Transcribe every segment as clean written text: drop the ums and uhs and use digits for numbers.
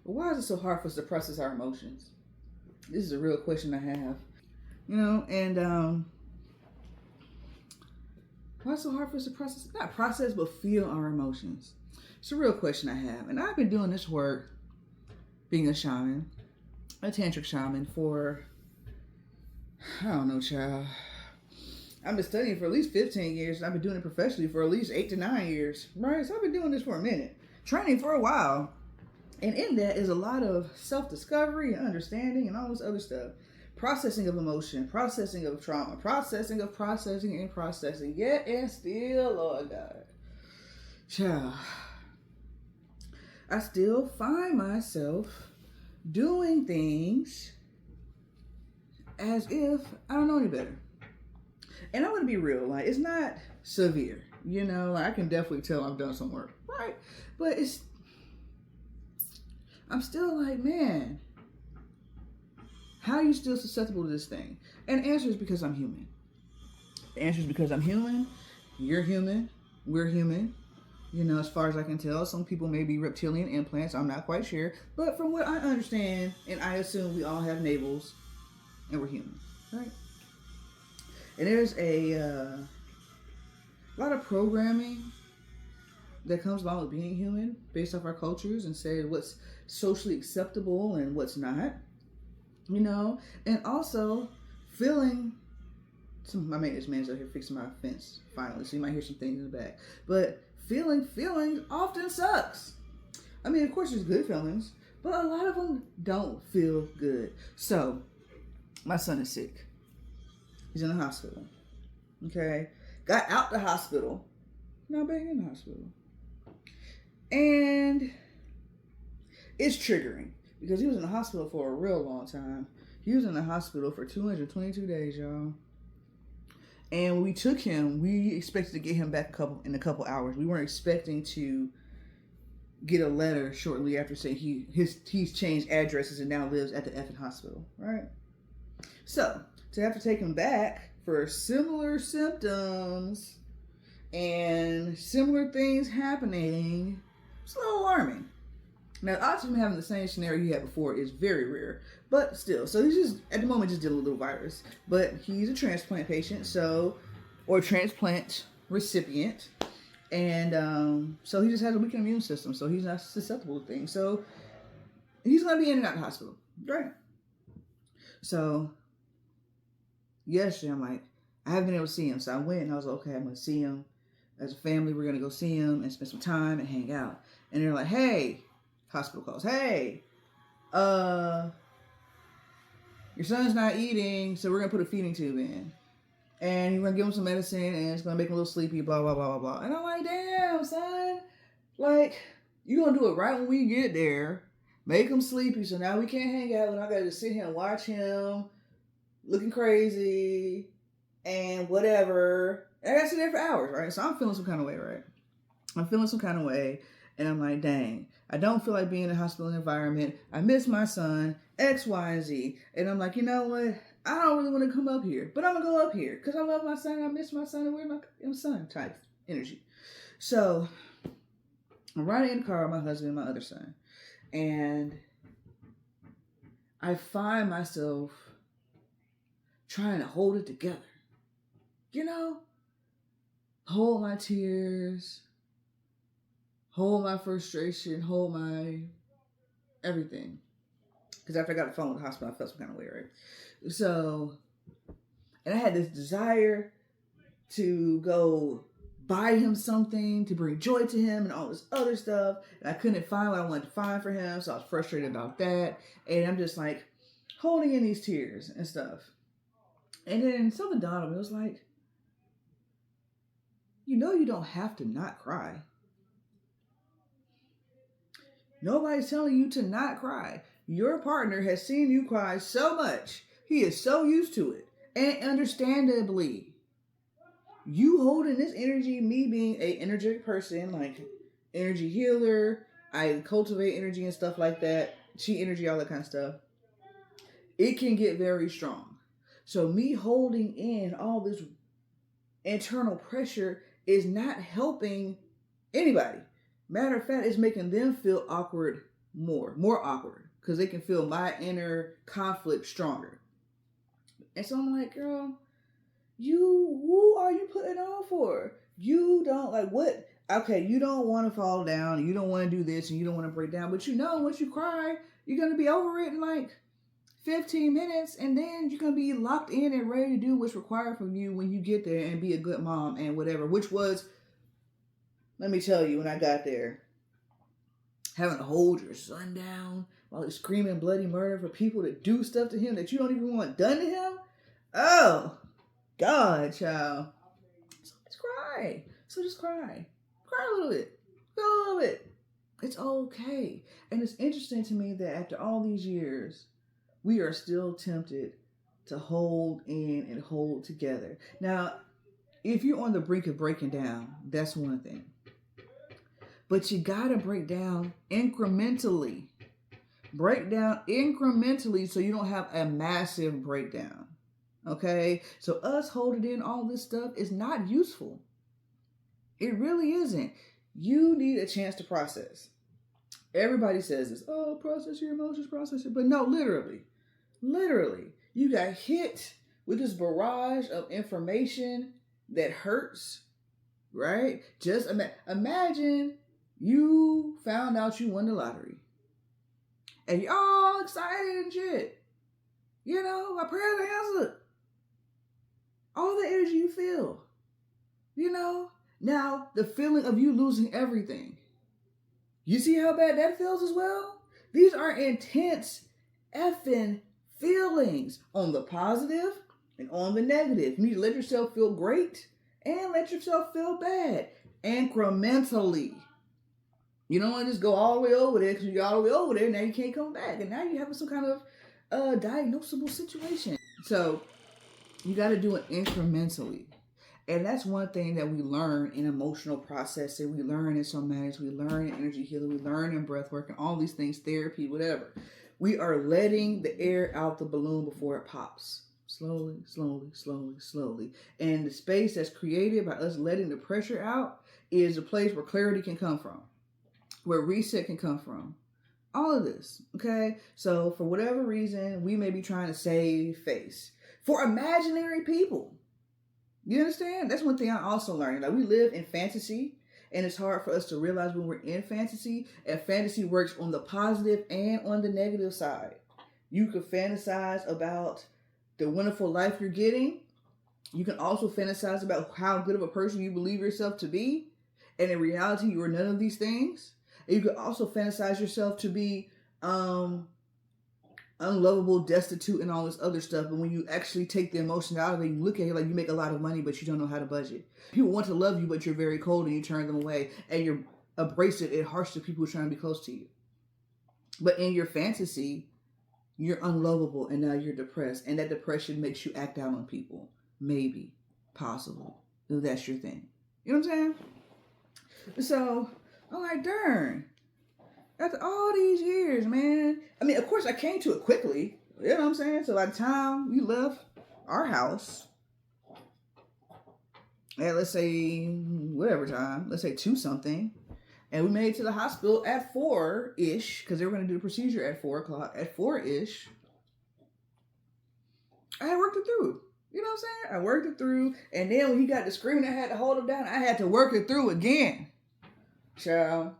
But why is it so hard for us to process our emotions? This is a real question I have. And why is it so hard for us to process, not process, but feel our emotions? It's a real question I have. And I've been doing this work, being a shaman, a tantric shaman, for, I don't know, child. I've been studying for at least 15 years, and I've been doing it professionally for at least 8 to 9 years, right? So I've been doing this for a minute, training for a while. And in that is a lot of self-discovery and understanding and all this other stuff. Processing of emotion, processing of trauma, processing of processing and processing. Yet and still, Lord God. Child, I still find myself doing things as if I don't know any better. And I want to be real, like, it's not severe. I can definitely tell I've done some work, right? But I'm still like, man, how are you still susceptible to this thing? And the answer is because I'm human. The answer is because I'm human, you're human, we're human. As far as I can tell, some people may be reptilian implants, I'm not quite sure. But from what I understand, and I assume we all have navels, and we're human, right? And there's a lot of programming that comes along with being human based off our cultures and say what's socially acceptable and what's not, and also feeling my maintenance man's out here fixing my fence finally, so you might hear some things in the back, but feelings often sucks. I mean, of course there's good feelings, but a lot of them don't feel good. So my son is sick. He's in the hospital. Okay, got out the hospital, now back in the hospital. And it's triggering because he was in the hospital for a real long time. He was in the hospital for 222 days, y'all. And when we took him, we expected to get him back in a couple hours. We weren't expecting to get a letter shortly after saying he's changed addresses and now lives at the effing hospital, right? So to have to take him back for similar symptoms and similar things happening, it's a little alarming. Now, odds of him having the same scenario he had before is very rare, but still. So he's just, at the moment, just dealing with a little virus. But he's a transplant patient, or transplant recipient. And so he just has a weakened immune system, so he's not susceptible to things. So he's going to be in and out of the hospital, right? So yesterday, I'm like, I haven't been able to see him. So I went and I was like, okay, I'm going to see him. As a family, we're going to go see him and spend some time and hang out. And they're like, hey, hospital calls, hey, your son's not eating, so we're going to put a feeding tube in. And you're going to give him some medicine, and it's going to make him a little sleepy, blah, blah, blah, blah, blah. And I'm like, damn, son. Like, you're going to do it right when we get there. Make him sleepy, so now we can't hang out, and I got to just sit here and watch him looking crazy and whatever. And I got to sit there for hours, right? So I'm feeling some kind of way, right? I'm feeling some kind of way. And I'm like, dang, I don't feel like being in a hospital environment. I miss my son, X, Y, and Z. And I'm like, you know what? I don't really want to come up here, but I'm going to go up here because I love my son. I miss my son. And where's my son type energy. So I'm riding in the car with my husband and my other son. And I find myself trying to hold it together. Hold my tears. Hold my frustration, hold my everything. Because after I got the phone with the hospital, I felt some kind of way, right? So, and I had this desire to go buy him something, to bring joy to him and all this other stuff. And I couldn't find what I wanted to find for him, so I was frustrated about that. And I'm just like holding in these tears and stuff. And then something dawned on me. It was like, you don't have to not cry. Nobody's telling you to not cry. Your partner has seen you cry so much. He is so used to it. And understandably, you holding this energy, me being an energetic person, like energy healer, I cultivate energy and stuff like that, chi energy, all that kind of stuff, it can get very strong. So me holding in all this internal pressure is not helping anybody. Matter of fact, it's making them feel awkward more awkward because they can feel my inner conflict stronger. And so I'm like, girl, who are you putting on for? You don't like what? Okay, you don't want to fall down, you don't want to do this, and you don't want to break down, but you know, once you cry, you're going to be over it in like 15 minutes, and then you're going to be locked in and ready to do what's required from you when you get there and be a good mom and whatever, which was, let me tell you, when I got there, having to hold your son down while he's screaming bloody murder for people to do stuff to him that you don't even want done to him. Oh, God, child. So just cry. Just cry. Cry a little bit. Feel a little bit. It's okay. And it's interesting to me that after all these years, we are still tempted to hold in and hold together. Now, if you're on the brink of breaking down, that's one thing. But you gotta break down incrementally. Break down incrementally so you don't have a massive breakdown. Okay? So us holding in all this stuff is not useful. It really isn't. You need a chance to process. Everybody says this, oh, process your emotions, process it. But no, literally, you got hit with this barrage of information that hurts, right? Just imagine you found out you won the lottery. And you're all excited and shit. You know, my prayers are answered. All the energy you feel. You know? Now, the feeling of you losing everything. You see how bad that feels as well? These are intense effing feelings on the positive and on the negative. You need to let yourself feel great and let yourself feel bad. Incrementally. You don't want to just go all the way over there because you're all the way over there. Now you can't come back. And now you're having some kind of diagnosable situation. So you got to do it incrementally. And that's one thing that we learn in emotional processing. We learn in somatics. We learn in energy healing. We learn in breath work and all these things, therapy, whatever. We are letting the air out the balloon before it pops. Slowly, slowly, slowly, slowly. And the space that's created by us letting the pressure out is a place where clarity can come from, where reset can come from. All of this, okay? So for whatever reason, we may be trying to save face for imaginary people. You understand? That's one thing I also learned. Like, we live in fantasy, and it's hard for us to realize when we're in fantasy, and fantasy works on the positive and on the negative side. You could fantasize about the wonderful life you're getting. You can also fantasize about how good of a person you believe yourself to be, and in reality, you are none of these things. And you could also fantasize yourself to be unlovable, destitute, and all this other stuff. But when you actually take the emotion out of it, you look at it like you make a lot of money, but you don't know how to budget. People want to love you, but you're very cold and you turn them away. And you're abrasive and harsh to people who are trying to be close to you. But in your fantasy, you're unlovable and now you're depressed. And that depression makes you act out on people. Maybe. Possible. If that's your thing. You know what I'm saying? So, I'm like, darn. After all these years, man. I mean, of course, I came to it quickly. You know what I'm saying? So by the time we left our house, at let's say, whatever time, let's say 2 something, and we made it to the hospital at 4-ish, because they were going to do the procedure at 4 o'clock, at 4-ish, I had worked it through. You know what I'm saying? I worked it through, and then when he got to screaming, I had to hold him down. I had to work it through again. Child.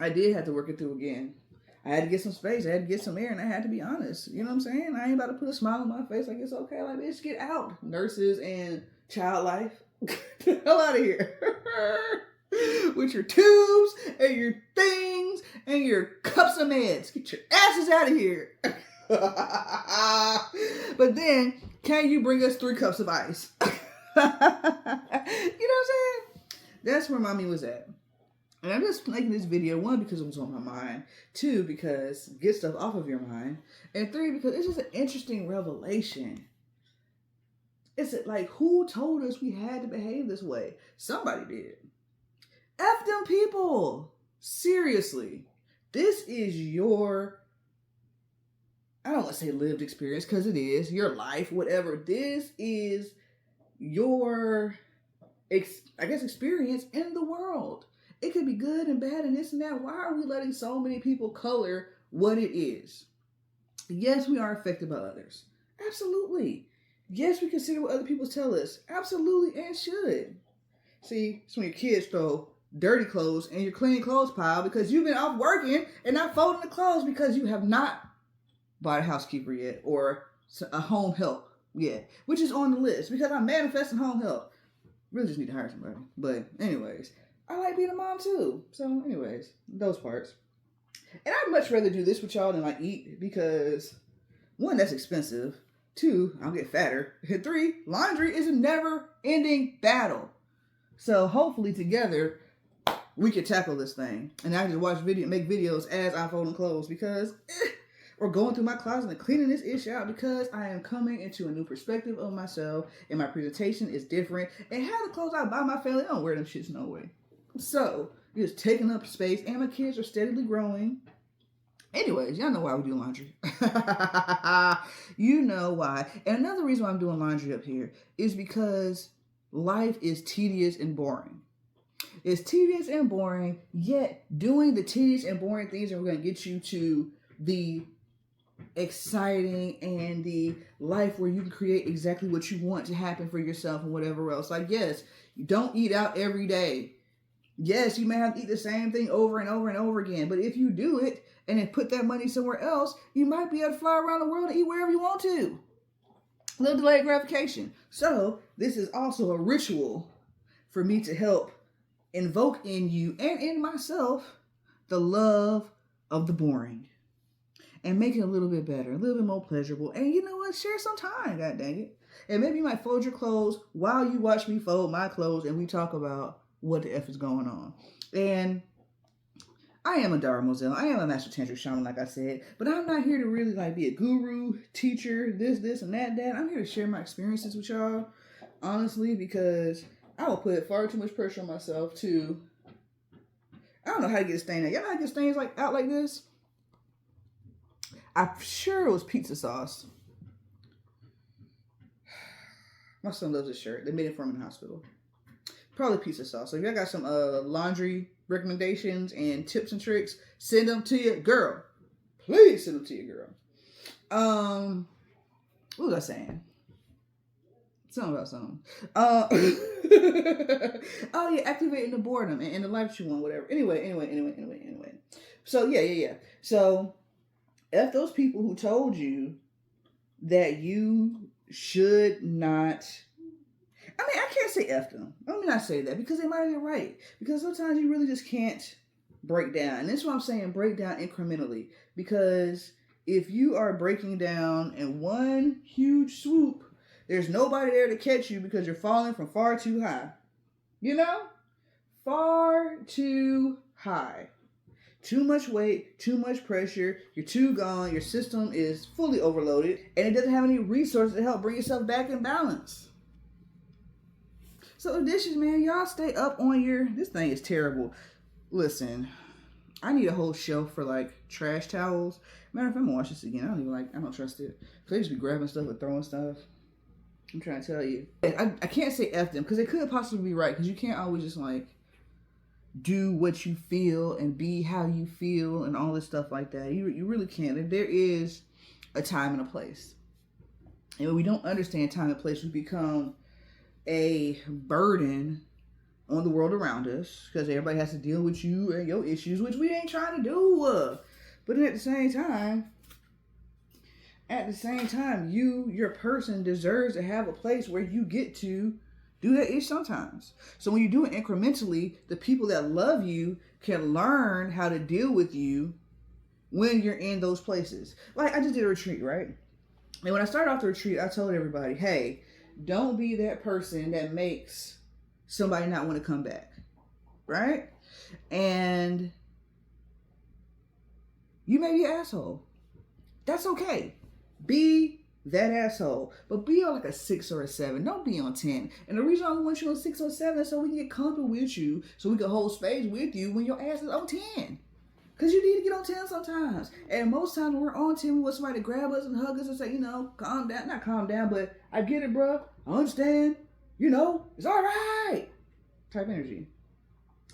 I did have to work it through again. I had to get some space. I had to get some air, and I had to be honest. You know what I'm saying? I ain't about to put a smile on my face like it's okay. Like, bitch, get out. Nurses and child life. Get the hell out of here. With your tubes and your things and your cups of meds. Get your asses out of here. But then, can you bring us 3 cups of ice? You know what I'm saying? That's where mommy was at. And I'm just making this video, 1, because it was on my mind. 2, because get stuff off of your mind. And 3, because it's just an interesting revelation. It's like, who told us we had to behave this way? Somebody did. F them people. Seriously. This is your, I don't want to say lived experience, because it is. Your life, whatever. This is your, I guess, experience in the world. It could be good and bad and this and that. Why are we letting so many people color what it is? Yes, we are affected by others. Absolutely. Yes, we consider what other people tell us. Absolutely, and should. See, it's when your kids throw dirty clothes in your clean clothes pile because you've been off working and not folding the clothes because you have not bought a housekeeper yet or a home help yet, which is on the list because I'm manifesting home help. Really just need to hire somebody. But anyways, I like being a mom too. So anyways, those parts. And I'd much rather do this with y'all than like eat because one, that's expensive. Two, I'll get fatter. And three, laundry is a never-ending battle. So hopefully together we can tackle this thing. And I just make videos as I'm folding clothes because or going through my closet and cleaning this ish out because I am coming into a new perspective of myself and my presentation is different. And half the clothes I buy my family, I don't wear them shits no way. So it's taking up space and my kids are steadily growing. Anyways, y'all know why we do laundry. You know why. And another reason why I'm doing laundry up here is because life is tedious and boring. It's tedious and boring, yet doing the tedious and boring things are going to get you to the exciting and the life where you can create exactly what you want to happen for yourself and whatever else. Like, yes, you don't eat out every day. Yes, you may have to eat the same thing over and over and over again. But if you do it and then put that money somewhere else, you might be able to fly around the world and eat wherever you want to. A little delayed gratification. So this is also a ritual for me to help invoke in you and in myself the love of the boring. And make it a little bit better, a little bit more pleasurable. And you know what? Share some time, god dang it. And maybe you might fold your clothes while you watch me fold my clothes and we talk about what the F is going on. And I am a Dharma Moselle. I am a master tantric shaman, like I said. But I'm not here to really like be a guru, teacher, this, and that. I'm here to share my experiences with y'all, honestly, because I will put far too much pressure on myself to... I don't know how to get a stain out. Y'all know how to get stains out like this? I'm sure it was pizza sauce. My son loves this shirt. They made it for him in the hospital. Probably pizza sauce. So if y'all got some laundry recommendations and tips and tricks, send them to your girl. Please send them to your girl. What was I saying? Something about something. Oh yeah, activating the boredom and the life you want, whatever. Anyway. So yeah. So F those people who told you that you should not... I mean, I can't say F them. Let me not say that because they might be right. Because sometimes you really just can't break down. And that's why I'm saying break down incrementally. Because if you are breaking down in one huge swoop, there's nobody there to catch you because you're falling from far too high. You know? Far too high. Too much weight, too much pressure, you're too gone, your system is fully overloaded, and it doesn't have any resources to help bring yourself back in balance. So the dishes, man, y'all stay up on your... This thing is terrible. Listen, I need a whole shelf for like trash towels. Matter of fact, I'm gonna watch this again. I don't trust it. Cause they just be grabbing stuff and throwing stuff. I'm trying to tell you. I can't say F them because they could possibly be right because you can't always just like do what you feel and be how you feel and all this stuff like that. You really can't. There is a time and a place. And when we don't understand time and place, we become a burden on the world around us because everybody has to deal with you and your issues, which we ain't trying to do. But then at the same time, your person deserves to have a place where you get to do that ish sometimes. So when you do it incrementally, the people that love you can learn how to deal with you when you're in those places. Like I just did a retreat, right? And when I started off the retreat, I told everybody, hey, don't be that person that makes somebody not want to come back, right? And you may be an asshole. That's okay. Be that asshole, but be on like a 6 or a 7. Don't be on 10. And the reason I want you on 6 or 7 is so we can get comfortable with you, so we can hold space with you when your ass is on 10. Because you need to get on 10 sometimes. And most times when we're on 10, we want somebody to grab us and hug us and say, calm down. Not calm down, but I get it, bro. I understand. It's all right. Type energy.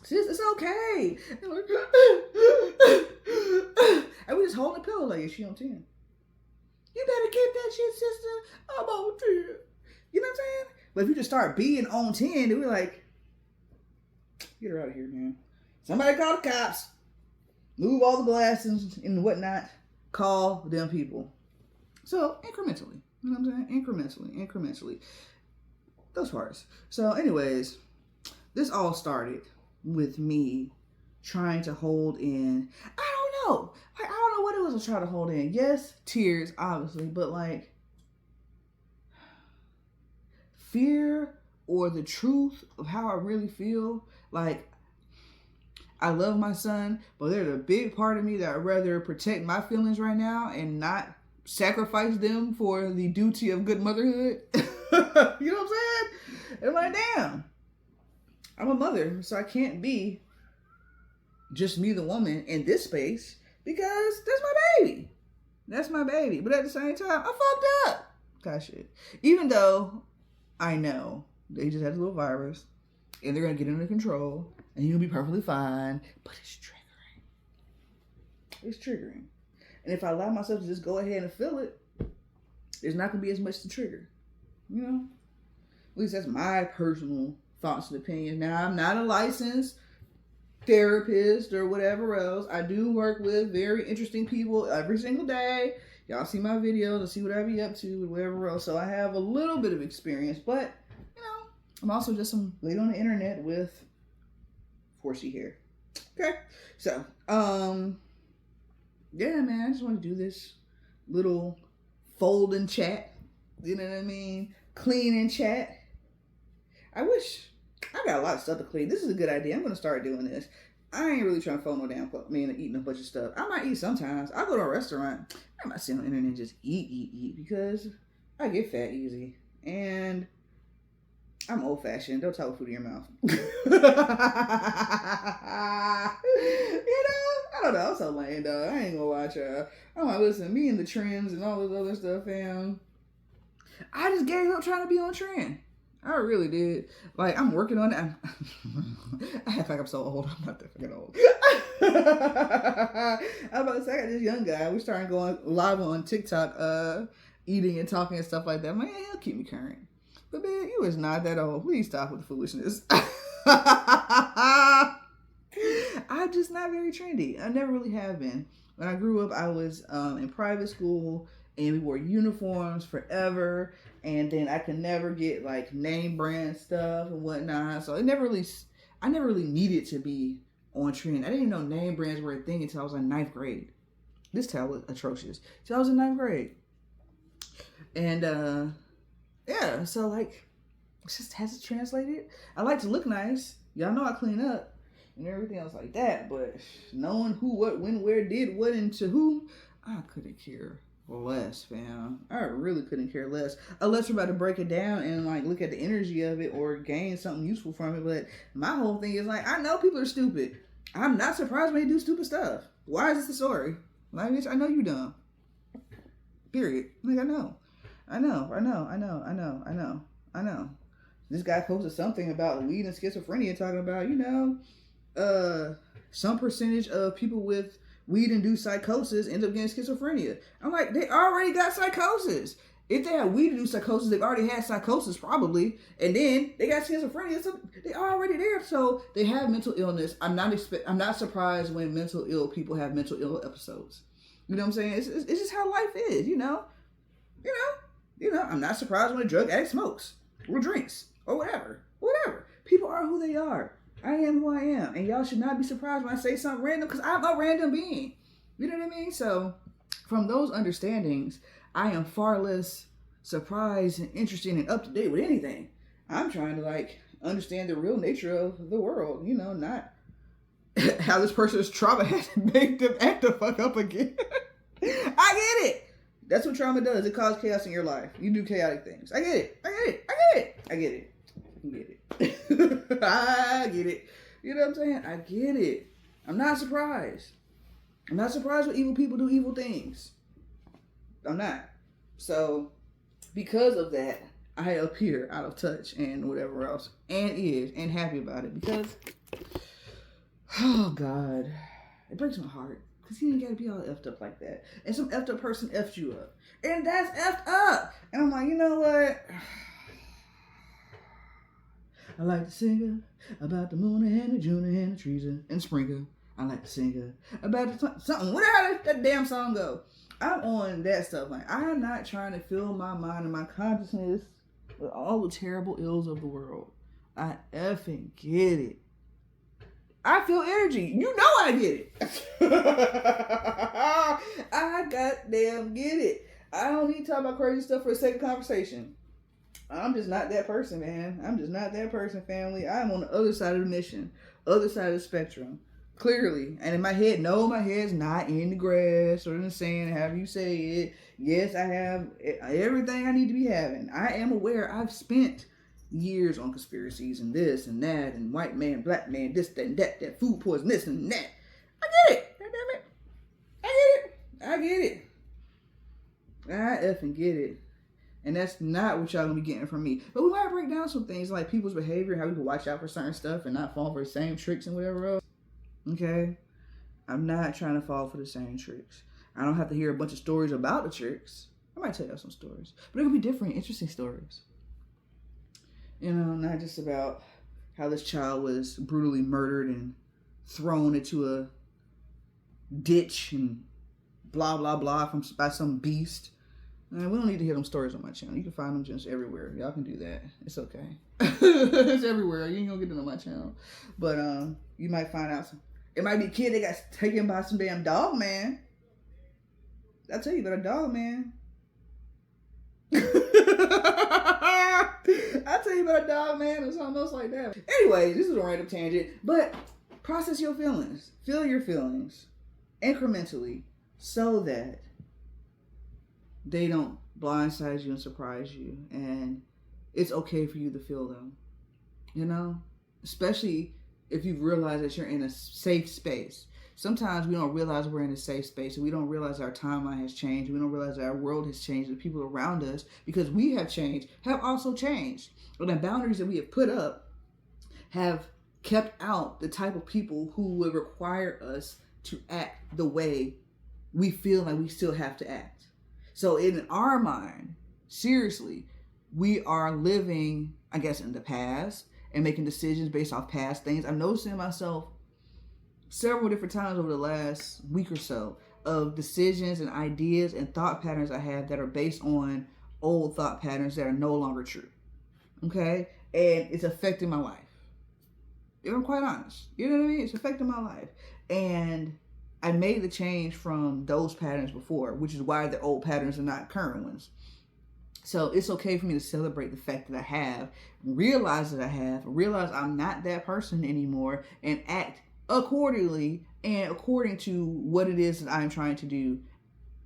Sis, it's okay. And, like, and we just hold the pillow like, is she on 10? You better get that shit, sister. I'm on 10. You know what I'm saying? But if you just start being on 10, then we're like, get her out of here, man. Somebody call the cops. Move all the glasses and whatnot. Call them people. So, incrementally. You know what I'm saying? Incrementally. Those parts. So, anyways, this all started with me trying to hold in. I don't know. Like, I don't know what it was I was trying to hold in. Yes, tears, obviously, but like fear or the truth of how I really feel. Like, I love my son, but there's a big part of me that I'd rather protect my feelings right now and not sacrifice them for the duty of good motherhood. You know what I'm saying? And I'm like, damn, I'm a mother, so I can't be just me, the woman, in this space because that's my baby. That's my baby. But at the same time, I fucked up. That shit. Even though I know they just had a little virus and they're going to get under control and he'll be perfectly fine, but it's triggering. It's triggering. And if I allow myself to just go ahead and feel it, there's not going to be as much to trigger. You know? At least that's my personal thoughts and opinions. Now, I'm not a licensed therapist or whatever else. I do work with very interesting people every single day. Y'all see my videos and see what I be up to and whatever else. So I have a little bit of experience, but you know, I'm also just some lady on the internet with 4C hair. Okay. So, yeah, man, I just want to do this little folding chat. You know what I mean? Cleaning chat. I wish I got a lot of stuff to clean. This is a good idea. I'm going to start doing this. I ain't really trying to phone no damn eating a bunch of stuff. I might eat sometimes. I'll go to a restaurant. I'm not sitting on the internet and just eat because I get fat easy. And I'm old fashioned. Don't talk food in your mouth. You know? I don't know. I'm so lame, though. I ain't gonna watch I'm like, listen, me and the trends and all this other stuff, fam. I just gave up trying to be on trend. I really did. Like, I'm working on it. I act like I'm so old. I'm not that fucking old. I was about to say, I got this young guy. We started going live on TikTok, eating and talking and stuff like that. I'm like, yeah, he'll keep me current. But man, you is not that old. Please stop with the foolishness. I'm just not very trendy. I never really have been. When I grew up, I was in private school and we wore uniforms forever. And then I could never get like name brand stuff and whatnot. So I never really needed to be on trend. I didn't even know name brands were a thing until I was in 9th grade. This towel was atrocious. So I was in 9th grade. And yeah, so like it just hasn't translated. I like to look nice. Y'all know I clean up and everything else like that. But knowing who, what, when, where, did what, and to whom, I couldn't care less, fam. I really couldn't care less. Unless we're about to break it down and like look at the energy of it or gain something useful from it. But my whole thing is like, I know people are stupid. I'm not surprised when they do stupid stuff. Why is this the story? Like, bitch, I know you dumb. Period. Like, I know. This guy posted something about weed and schizophrenia, talking about, you know, some percentage of people with weed-induced psychosis end up getting schizophrenia. I'm like, they already got psychosis. If they had weed-induced psychosis, they've already had psychosis probably, and then they got schizophrenia. So they already there. So they have mental illness. I'm not surprised when mental ill people have mental ill episodes. You know what I'm saying? It's just how life is. You know. I'm not surprised when a drug addict smokes or drinks or whatever. People are who they are. I am who I am. And y'all should not be surprised when I say something random because I'm a random being. You know what I mean? So from those understandings, I am far less surprised and interested and up to date with anything. I'm trying to like understand the real nature of the world. You know, not how this person's trauma has to make them act the fuck up again. I get it. That's what trauma does. It causes chaos in your life. You do chaotic things. I get it. I get it. You know what I'm saying? I get it. I'm not surprised. I'm not surprised when evil people do evil things. I'm not. So, because of that, I appear out of touch and whatever else. And happy about it. Because Oh, God. It breaks my heart. Because he ain't got to be all effed up like that. And some effed up person effed you up. And that's effed up. And I'm like, you know what? I like to sing about the moon and the June and the trees and sprinkle. I like to sing about the something. Whatever that damn song go. I'm on that stuff. Like, I'm not trying to fill my mind and my consciousness with all the terrible ills of the world. I effing get it. I feel energy. You know I get it. I goddamn get it. I don't need to talk about crazy stuff for the sake of conversation. I'm just not that person, man. I'm just not that person, family. I'm on the other side of the mission, other side of the spectrum, clearly. And in my head, no, my head's not in the grass or in the sand, however you say it. Yes, I have everything I need to be having. I am aware I've spent years on conspiracies and this and that and white man, black man, this, that, and that food poison, this and that. I get it. God damn it. I get it. I effing get it. And that's not what y'all gonna be getting from me. But we might break down some things like people's behavior, how we can watch out for certain stuff and not fall for the same tricks and whatever else. Okay? I'm not trying to fall for the same tricks. I don't have to hear a bunch of stories about the tricks. I might tell y'all some stories. But they're gonna be different, interesting stories. You know, not just about how this child was brutally murdered and thrown into a ditch and blah, blah, blah by some beast. We don't need to hear them stories on my channel. You can find them just everywhere. Y'all can do that. It's okay. It's everywhere. You ain't gonna get it on my channel. But you might find out it might be a kid that got taken by some damn dog man. I'll tell you about a dog man. I'll tell you about a dog man or something else like that. Anyway, this is a random tangent. But process your feelings. Feel your feelings incrementally so that they don't blindside you and surprise you. And it's okay for you to feel them. You know? Especially if you realize that you're in a safe space. Sometimes we don't realize we're in a safe space. And we don't realize our timeline has changed. We don't realize our world has changed. The people around us, because we have changed, have also changed. But the boundaries that we have put up have kept out the type of people who would require us to act the way we feel like we still have to act. So in our mind, seriously, we are living, I guess, in the past and making decisions based off past things. I'm noticing myself several different times over the last week or so of decisions and ideas and thought patterns I have that are based on old thought patterns that are no longer true. Okay? And it's affecting my life. If I'm quite honest. You know what I mean? It's affecting my life. And I made the change from those patterns before, which is why the old patterns are not current ones. So it's okay for me to celebrate the fact that I have, realize that I have, realize I'm not that person anymore, and act accordingly and according to what it is that I'm trying to do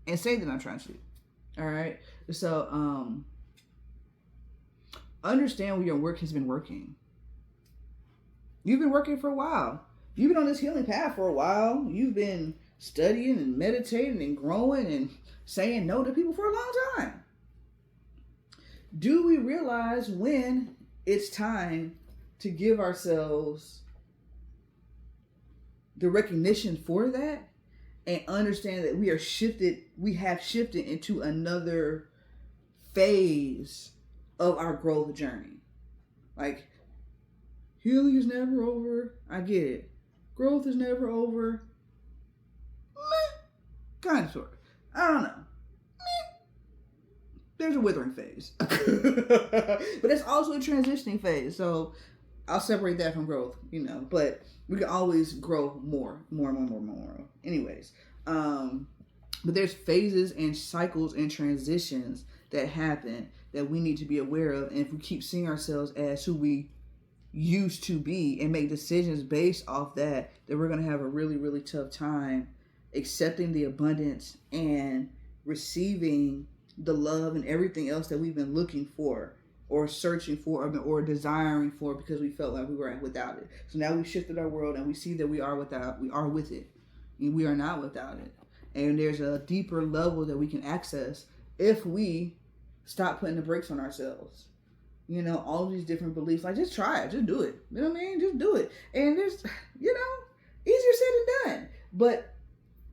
and say that I'm trying to do. All right. So, understand where your work has been working. You've been working for a while. You've been on this healing path for a while. You've been studying and meditating and growing and saying no to people for a long time. Do we realize when it's time to give ourselves the recognition for that and understand that we have shifted into another phase of our growth journey? Like, healing is never over. I get it. Growth is never over. Meh. Kind of, sort of. I don't know. Meh. There's a withering phase. But it's also a transitioning phase. So I'll separate that from growth, you know. But we can always grow more. Anyways. But there's phases and cycles and transitions that happen that we need to be aware of. And if we keep seeing ourselves as who we used to be and make decisions based off that, then we're going to have a really, really tough time accepting the abundance and receiving the love and everything else that we've been looking for or searching for or desiring for because we felt like we were without it. So now we've shifted our world and we see that we are with it. And we are not without it. And there's a deeper level that we can access if we stop putting the brakes on ourselves. You know, all of these different beliefs. Like, just try it. Just do it. You know what I mean? Just do it. And there's, you know, Easier said than done. But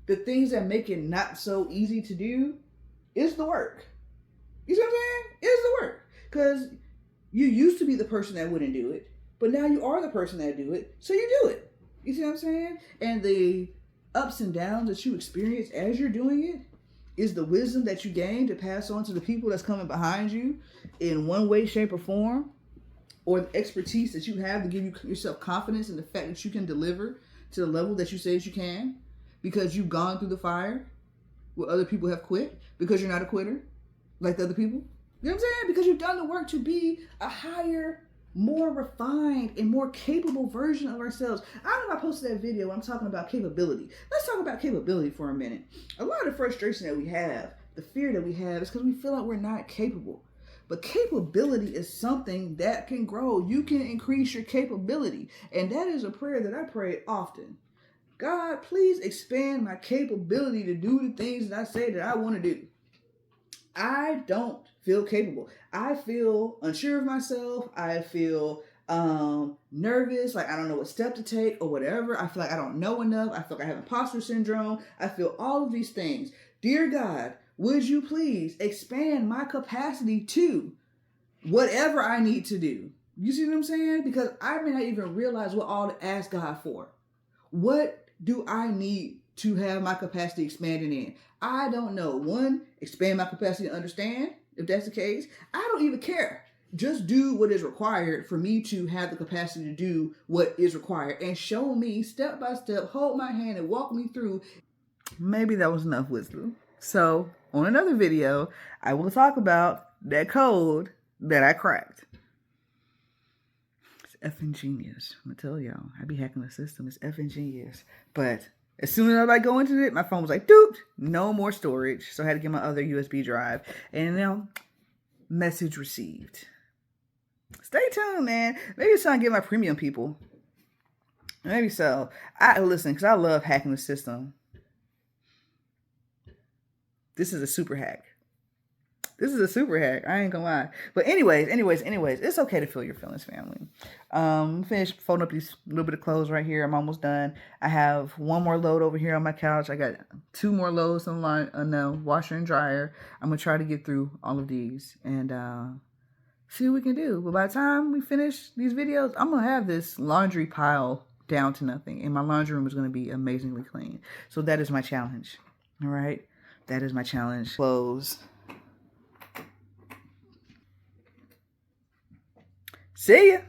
the things that make it not so easy to do is the work. You see what I'm saying? It's the work. Because you used to be the person that wouldn't do it, but now you are the person that do it, so you do it. You see what I'm saying? And the ups and downs that you experience as you're doing it is the wisdom that you gain to pass on to the people that's coming behind you in one way, shape, or form, or the expertise that you have to give yourself confidence in the fact that you can deliver to the level that you say that you can, because you've gone through the fire where other people have quit, because you're not a quitter like the other people. You know what I'm saying? Because you've done the work to be a higher, more refined, and more capable version of ourselves. I don't know if I posted that video when I'm talking about capability. Let's talk about capability for a minute. A lot of the frustration that we have, the fear that we have, is because we feel like we're not capable. But capability is something that can grow. You can increase your capability. And that is a prayer that I pray often. God, please expand my capability to do the things that I say that I want to do. I don't feel capable. I feel unsure of myself. I feel nervous, like I don't know what step to take or whatever. I feel like I don't know enough. I feel like I have imposter syndrome. I feel all of these things. Dear God, would you please expand my capacity to whatever I need to do? You see what I'm saying? Because I may not even realize what all to ask God for. What do I need to have my capacity expanded in? I don't know. One, expand my capacity to understand, if that's the case. I don't even care. Just do what is required for me to have the capacity to do what is required, and show me step by step, hold my hand and walk me through. Maybe that was enough wisdom. So on another video, I will talk about that code that I cracked. It's effing genius. I'm gonna tell y'all, I be hacking the system. It's effing genius. But as soon as I go into it, my phone was like, doop, no more storage. So I had to get my other USB drive. And now, message received. Stay tuned, man. Maybe it's time to get my premium people. Maybe so. Listen, because I love hacking the system. This is a super hack. This is a super hack. I ain't gonna lie. But anyways, it's okay to feel your feelings, family. Finished folding up these little bit of clothes right here. I'm almost done. I have one more load over here on my couch. I got 2 more loads on the washer and dryer. I'm gonna try to get through all of these and see what we can do. But by the time we finish these videos, I'm gonna have this laundry pile down to nothing, and my laundry room is gonna be amazingly clean. So that is my challenge. All right, that is my challenge. Close. See ya.